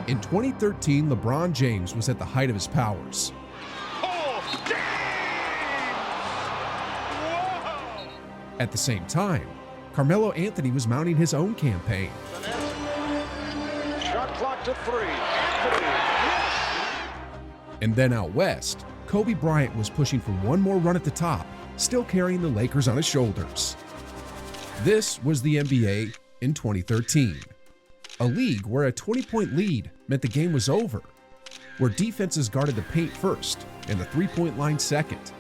In 2013, LeBron James was at the height of his powers. At the same time, Carmelo Anthony was mounting his own campaign. Shot clock to 3. Anthony, yes! And then out west, Kobe Bryant was pushing for one more run at the top, still carrying the Lakers on his shoulders. This was the NBA in 2013. A league where a 20-point lead meant the game was over, where defenses guarded the paint first and the three-point line second,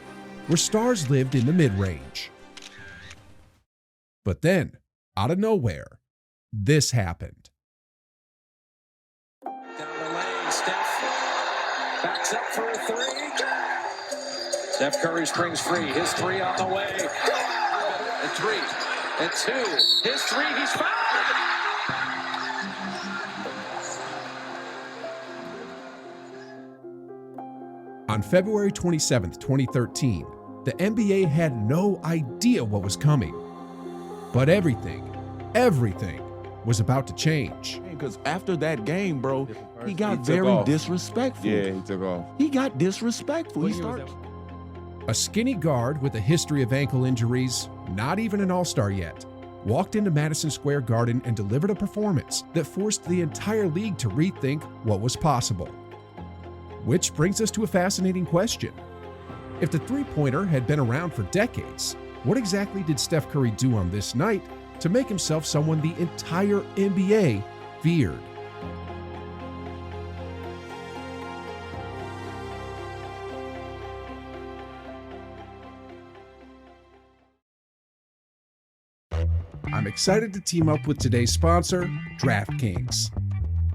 where stars lived in the mid-range. But then, out of nowhere, this happened. Down the lane, Steph backs up for a 3. Steph Curry springs free. His 3 on the way. And 3. And 2. His 3. He's fouled. On February 27, 2013, the NBA had no idea what was coming. But everything was about to change. Because after that game, bro, he got He very off. disrespectful. Yeah, he took off. He got disrespectful. He started. A skinny guard with a history of ankle injuries, not even an all-star yet, walked into Madison Square Garden and delivered a performance that forced the entire league to rethink what was possible. Which brings us to a fascinating question. If the three-pointer had been around for decades, what exactly did Steph Curry do on this night to make himself someone the entire NBA feared? I'm excited to team up with today's sponsor, DraftKings.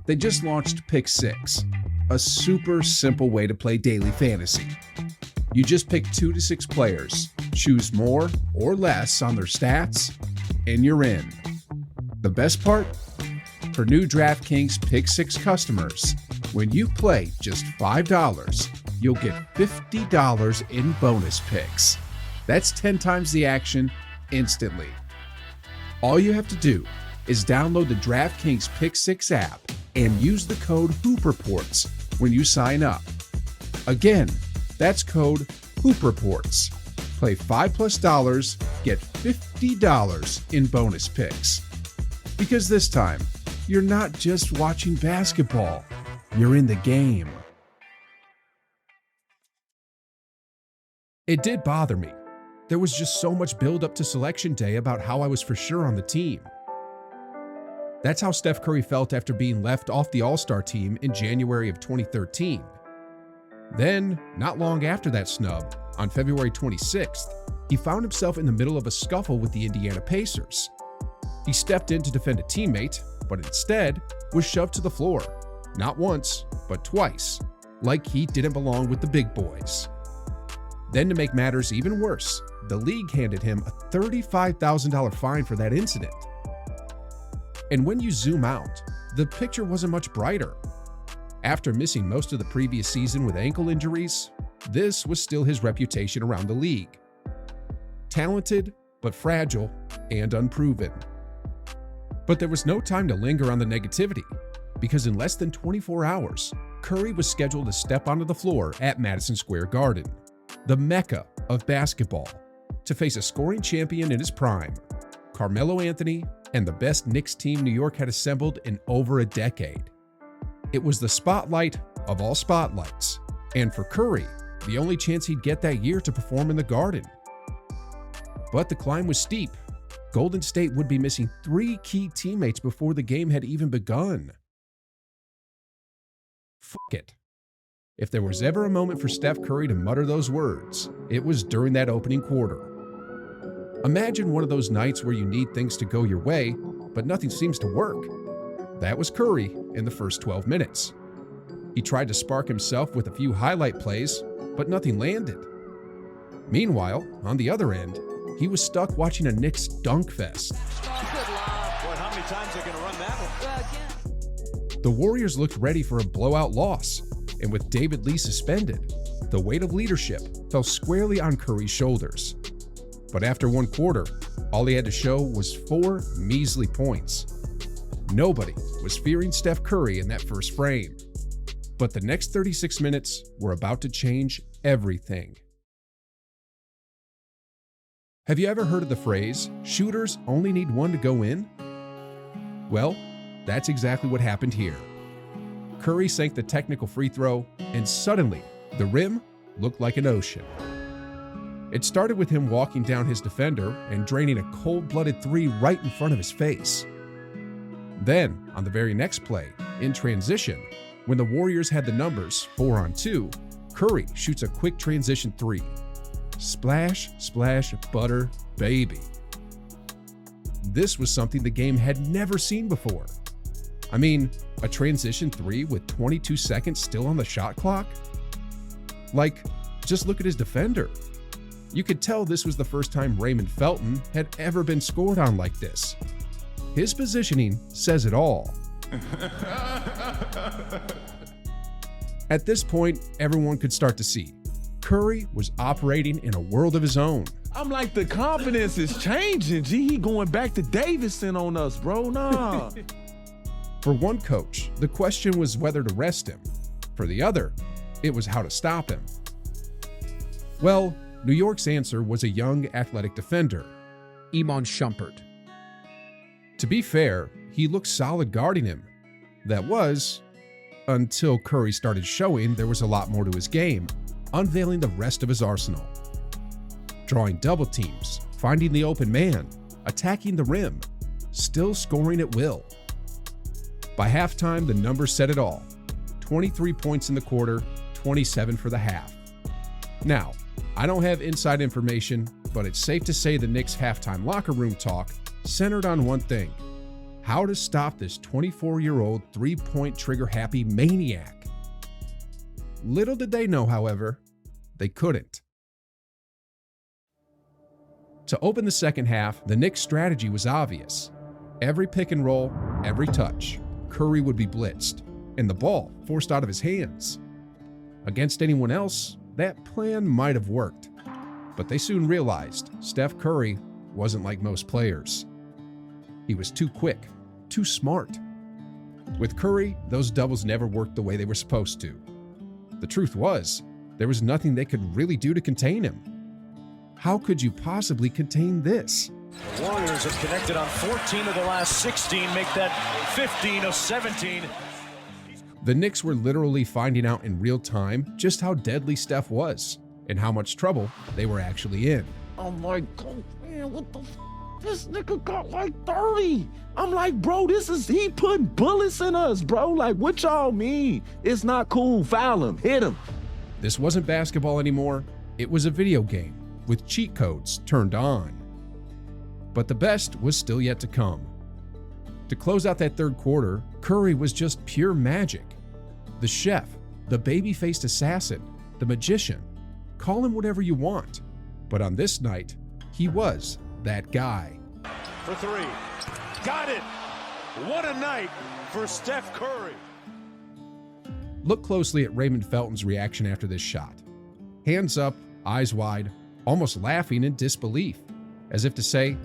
They just launched Pick 6, a super simple way to play daily fantasy. You just pick 2 to 6 players, choose more or less on their stats, and you're in. The best part? For new DraftKings Pick 6 customers, when you play just $5, you'll get $50 in bonus picks. That's 10 times the action instantly. All you have to do is download the DraftKings Pick 6 app and use the code HoopReports when you sign up. Again, that's code HoopReports. Play $5+, get $50 in bonus picks. Because this time, you're not just watching basketball, you're in the game. It did bother me. There was just so much build-up to selection day about how I was for sure on the team. That's how Steph Curry felt after being left off the All-Star team in January of 2013. Then, not long after that snub, on February 26th, he found himself in the middle of a scuffle with the Indiana Pacers. He stepped in to defend a teammate, but instead was shoved to the floor, not once, but twice, like he didn't belong with the big boys. Then, to make matters even worse, the league handed him a $35,000 fine for that incident. And when you zoom out, the picture wasn't much brighter. After missing most of the previous season with ankle injuries, this was still his reputation around the league. Talented, but fragile and unproven. But there was no time to linger on the negativity, because in less than 24 hours, Curry was scheduled to step onto the floor at Madison Square Garden, the mecca of basketball, to face a scoring champion in his prime, Carmelo Anthony, and the best Knicks team New York had assembled in over a decade. It was the spotlight of all spotlights, and for Curry, the only chance he'd get that year to perform in the Garden. But the climb was steep. Golden State would be missing 3 key teammates before the game had even begun. F it. If there was ever a moment for Steph Curry to mutter those words, it was during that opening quarter. Imagine one of those nights where you need things to go your way, but nothing seems to work. That was Curry in the first 12 minutes. He tried to spark himself with a few highlight plays, but nothing landed. Meanwhile, on the other end, he was stuck watching a Knicks dunk fest. How many times are they going to run that one? The Warriors looked ready for a blowout loss, and with David Lee suspended, the weight of leadership fell squarely on Curry's shoulders. But after one quarter, all he had to show was 4 measly points. Nobody was fearing Steph Curry in that first frame. But the next 36 minutes were about to change everything. Have you ever heard of the phrase, shooters only need one to go in? Well, that's exactly what happened here. Curry sank the technical free throw, and suddenly, the rim looked like an ocean. It started with him walking down his defender and draining a cold-blooded three right in front of his face. Then, on the very next play, in transition, when the Warriors had the numbers 4-on-2, Curry shoots a quick transition three. Splash, splash, butter, baby. This was something the game had never seen before. I mean, a transition three with 22 seconds still on the shot clock? Like, just look at his defender. You could tell this was the first time Raymond Felton had ever been scored on like this. His positioning says it all. At this point, everyone could start to see Curry was operating in a world of his own. I'm like, the confidence is changing. G, he going back to Davidson on us, bro. Nah. For one coach, the question was whether to rest him. For the other, it was how to stop him. Well, New York's answer was a young athletic defender, Iman Shumpert. To be fair, he looked solid guarding him. That was, until Curry started showing there was a lot more to his game, unveiling the rest of his arsenal. Drawing double teams, finding the open man, attacking the rim, still scoring at will. By halftime, the numbers said it all. 23 points in the quarter, 27 for the half. Now, I don't have inside information, but it's safe to say the Knicks' halftime locker room talk centered on one thing: how to stop this 24-year-old three-point trigger-happy maniac. Little did they know, however, they couldn't. To open the second half, the Knicks' strategy was obvious. Every pick and roll, every touch, Curry would be blitzed, and the ball forced out of his hands. Against anyone else, that plan might have worked. But they soon realized Steph Curry wasn't like most players. He was too quick, too smart. With Curry, those doubles never worked the way they were supposed to. The truth was, there was nothing they could really do to contain him. How could you possibly contain this? The Warriors have connected on 14 of the last 16, make that 15 of 17. The Knicks were literally finding out in real time just how deadly Steph was and how much trouble they were actually in. I'm like, oh, man, what the f? This nigga got like 30. I'm like, bro, he putting bullets in us, bro. Like, what y'all mean? It's not cool. Foul him, hit him. This wasn't basketball anymore. It was a video game with cheat codes turned on. But the best was still yet to come. To close out that third quarter, Curry was just pure magic. The chef, the baby-faced assassin, the magician. Call him whatever you want. But on this night, he was that guy. For three. Got it. What a night for Steph Curry. Look closely at Raymond Felton's reaction after this shot. Hands up, eyes wide, almost laughing in disbelief, as if to say,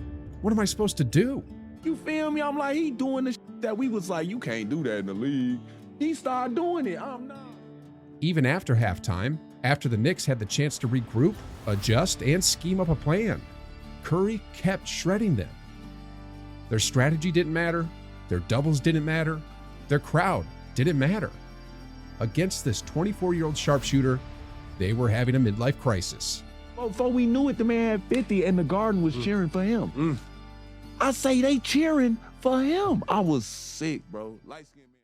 what am I supposed to do? You feel me? I'm like, he doing the shit that we was like, you can't do that in the league. He started doing it. I'm not. Even after halftime, after the Knicks had the chance to regroup, adjust, and scheme up a plan, Curry kept shredding them. Their strategy didn't matter, their doubles didn't matter, their crowd didn't matter. Against this 24-year-old sharpshooter, they were having a midlife crisis. Before we knew it, the man had 50 and the Garden was cheering for him. I say they cheering for him. I was sick, bro. Light-skinned man.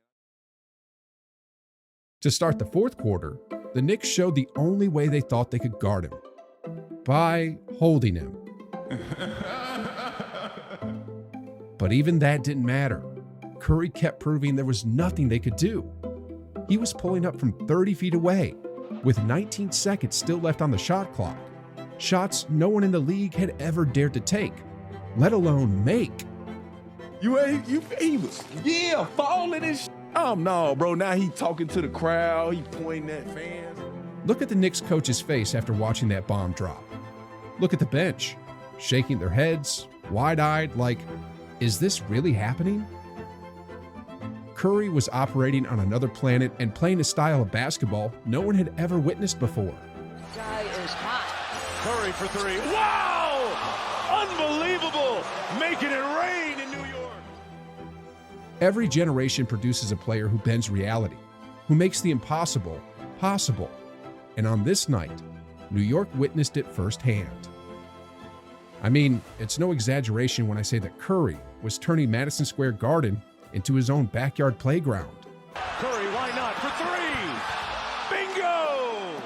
To start the fourth quarter, the Knicks showed the only way they thought they could guard him: by holding him. But even that didn't matter. Curry kept proving there was nothing they could do. He was pulling up from 30 feet away, with 19 seconds still left on the shot clock. Shots no one in the league had ever dared to take, let alone make. He was falling and shit. Oh no, bro. Now he talking to the crowd. He pointing at fans. Look at the Knicks coach's face after watching that bomb drop. Look at the bench, shaking their heads, wide-eyed, like, is this really happening? Curry was operating on another planet and playing a style of basketball no one had ever witnessed before. Guy is hot. Curry for three. Wow! Unbelievable! Making it rain in New York. Every generation produces a player who bends reality, who makes the impossible possible. And on this night, New York witnessed it firsthand. I mean, it's no exaggeration when I say that Curry was turning Madison Square Garden into his own backyard playground. Curry, why not for three? Bingo!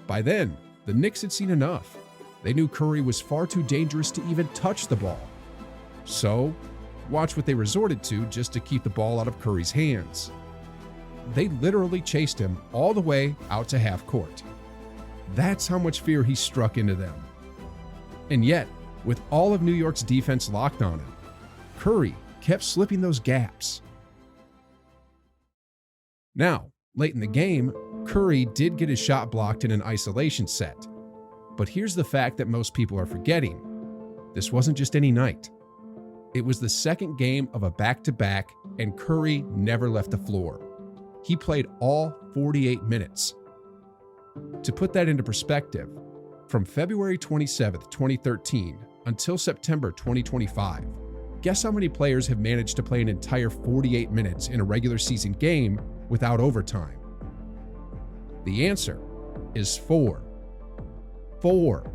By then, the Knicks had seen enough. They knew Curry was far too dangerous to even touch the ball. So, watch what they resorted to just to keep the ball out of Curry's hands. They literally chased him all the way out to half court. That's how much fear he struck into them. And yet, with all of New York's defense locked on him, Curry kept slipping those gaps. Now, late in the game, Curry did get his shot blocked in an isolation set. But here's the fact that most people are forgetting. This wasn't just any night. It was the second game of a back-to-back, and Curry never left the floor. He played all 48 minutes. To put that into perspective, from February 27, 2013 until September 2025, guess how many players have managed to play an entire 48 minutes in a regular season game without overtime? The answer is 4. 4.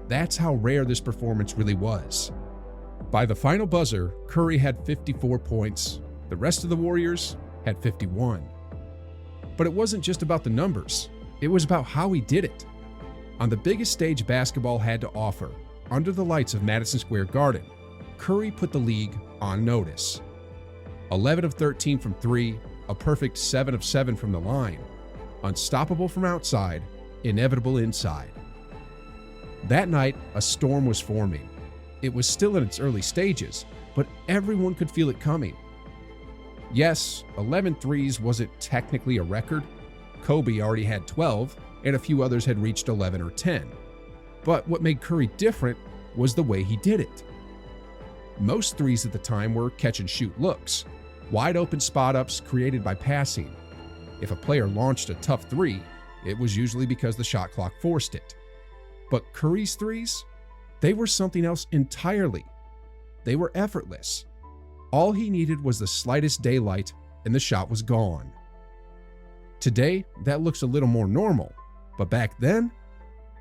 That's how rare this performance really was. By the final buzzer, Curry had 54 points. The rest of the Warriors had 51. But it wasn't just about the numbers. It was about how he did it. On the biggest stage basketball had to offer, under the lights of Madison Square Garden, Curry put the league on notice. 11 of 13 from 3, a perfect 7 of 7 from the line. Unstoppable from outside, inevitable inside. That night, a storm was forming. It was still in its early stages, but everyone could feel it coming. Yes, 11 threes wasn't technically a record. Kobe already had 12, and a few others had reached 11 or 10. But what made Curry different was the way he did it. Most threes at the time were catch-and-shoot looks, wide open spot-ups created by passing. If a player launched a tough three, it was usually because the shot clock forced it. But Curry's threes? They were something else entirely. They were effortless. All he needed was the slightest daylight, and the shot was gone. Today, that looks a little more normal, but back then,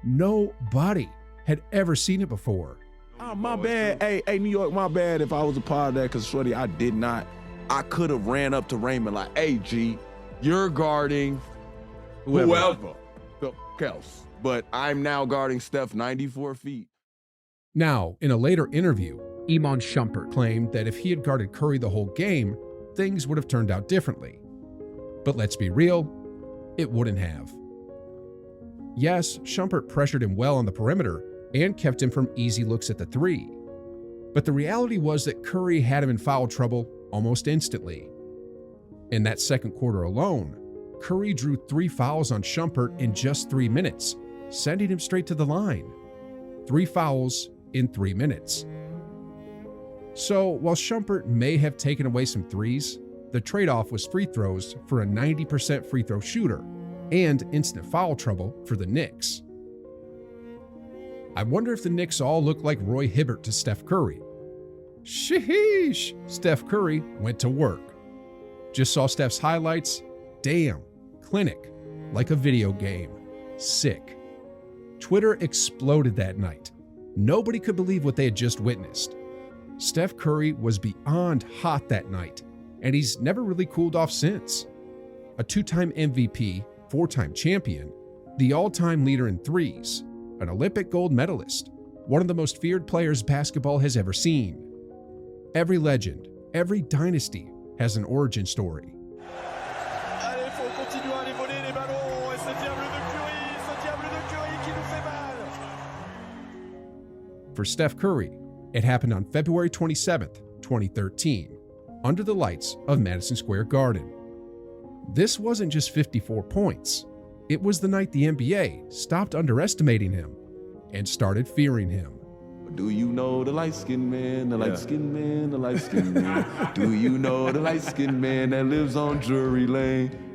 nobody had ever seen it before. Oh, my bad. Hey, New York, my bad if I was a part of that, because, shorty, I did not. I could have ran up to Raymond like, hey, G, you're guarding whoever else. But I'm now guarding Steph 94 feet. Now, in a later interview, Iman Shumpert claimed that if he had guarded Curry the whole game, things would have turned out differently. But let's be real, it wouldn't have. Yes, Shumpert pressured him well on the perimeter and kept him from easy looks at the three. But the reality was that Curry had him in foul trouble almost instantly. In that second quarter alone, Curry drew 3 fouls on Shumpert in just 3 minutes, sending him straight to the line. 3 fouls in 3 minutes. So while Shumpert may have taken away some threes, the trade-off was free throws for a 90% free throw shooter and instant foul trouble for the Knicks. I wonder if the Knicks all look like Roy Hibbert to Steph Curry. Sheesh! Steph Curry went to work. Just saw Steph's highlights. Damn, clinic, like a video game. Sick. Twitter exploded that night. Nobody could believe what they had just witnessed. Steph Curry was beyond hot that night, and he's never really cooled off since. A 2-time MVP, 4-time champion, the all-time leader in threes, an Olympic gold medalist, one of the most feared players basketball has ever seen. Every legend, every dynasty has an origin story. Allez, faut continuer à aller voler les ballons. Et ce diable de Curry qui nous fait mal. For Steph Curry, it happened on February 27th, 2013, under the lights of Madison Square Garden. This wasn't just 54 points. It was the night the NBA stopped underestimating him and started fearing him. Do you know the light-skinned man, the light-skinned man, the light-skinned man? Do you know the light-skinned man that lives on Drury Lane?